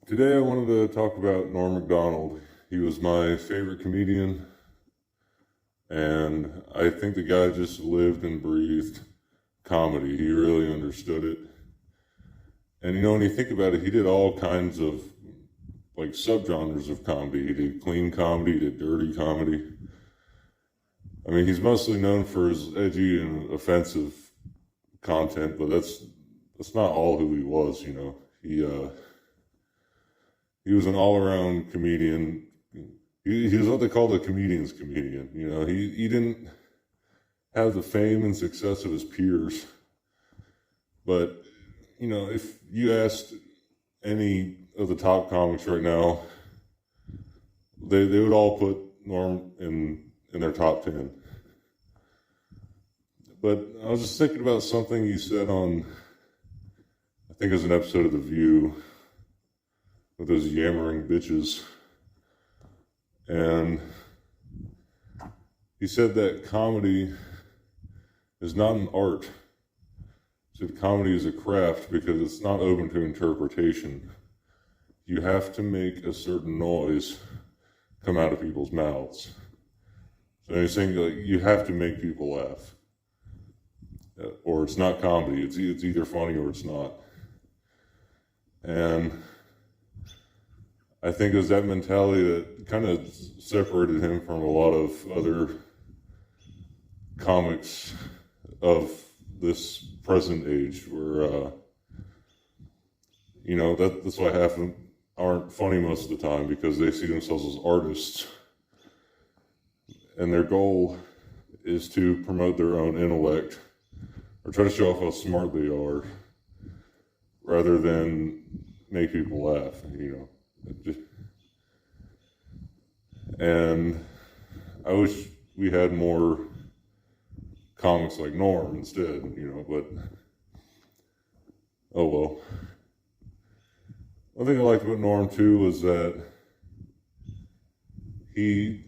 Today I wanted to talk about Norm Macdonald. He was my favorite comedian, and I think the guy just lived and breathed comedy. He really understood it. And when you think about it, he did all kinds of subgenres of comedy. He did clean comedy, he did dirty comedy. I mean, he's mostly known for his edgy and offensive content, but that's not all who he was. He was an all-around comedian. He was what they called a comedian's comedian. He didn't have the fame and success of his peers, but if you asked any of the top comics right now, they would all put Norm in their top 10. But I was just thinking about something he said on, I think it was an episode of The View, with those yammering bitches. And he said that comedy is not an art. He said comedy is a craft because it's not open to interpretation. You have to make a certain noise come out of people's mouths. So he's saying you have to make people laugh. Or it's not comedy. It's either funny or it's not. And I think it was that mentality that kind of separated him from a lot of other comics of this present age, where that's why half of them aren't funny most of the time, because they see themselves as artists, and their goal is to promote their own intellect or try to show off how smart they are, rather than make people laugh. And I wish we had more comics like Norm instead, but oh well. One thing I liked about Norm too was that he,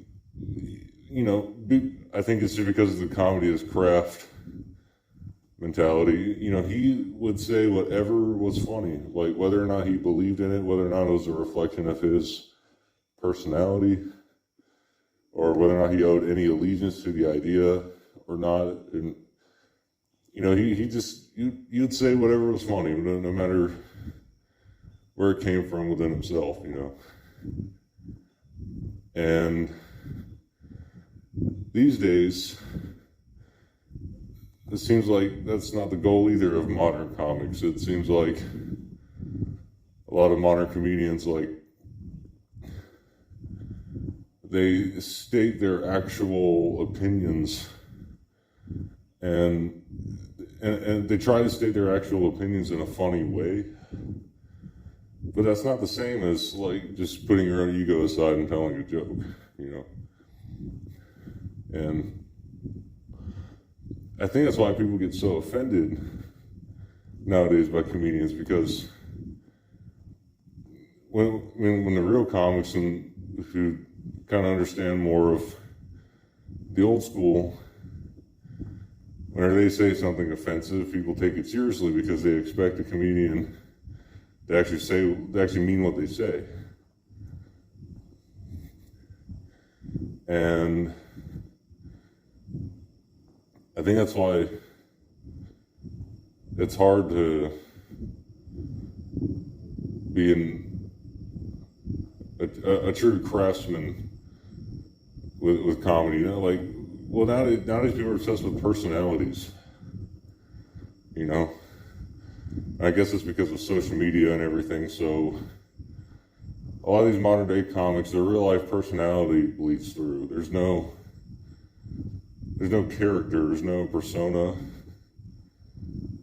I think it's just because of the comedy as craft mentality, he would say whatever was funny, like whether or not he believed in it, whether or not it was a reflection of his personality, or whether or not he owed any allegiance to the idea or not. And you'd say whatever was funny, no matter where it came from within himself, And these days, it seems like that's not the goal either of modern comics. It seems like a lot of modern comedians, they state their actual opinions, and they try to state their actual opinions in a funny way. But that's not the same as just putting your own ego aside and telling a joke, And I think that's why people get so offended nowadays by comedians, because when the real comics and who kind of understand more of the old school, whenever they say something offensive, people take it seriously because they expect a comedian to actually mean what they say. And I think that's why it's hard to be a true craftsman with comedy. Nowadays people are obsessed with personalities. I guess it's because of social media and everything. So a lot of these modern day comics, their real life personality bleeds through. There's no character, there's no persona.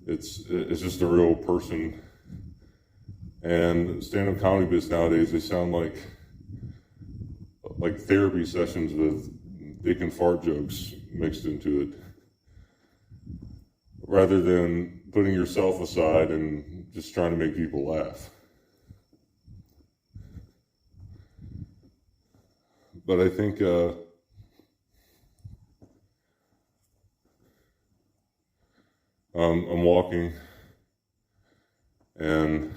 It's just a real person. And stand-up comedy bits nowadays, they sound like therapy sessions with dick and fart jokes mixed into it, rather than putting yourself aside and just trying to make people laugh. But I think I'm walking, and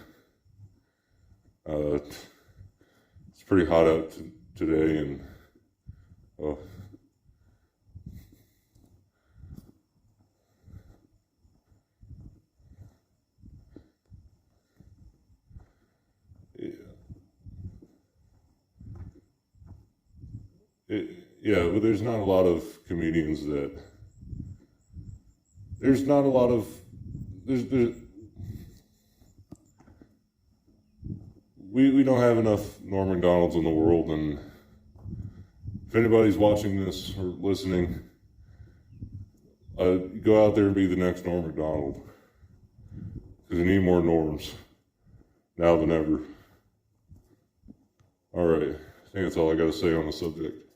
It's pretty hot out today, and uh, yeah, but there's not a lot of comedians that. There's not a lot of. We don't have enough Norm Macdonalds in the world, and if anybody's watching this or listening, go out there and be the next Norm Macdonald, because we need more Norms now than ever. All right, I think that's all I got to say on the subject.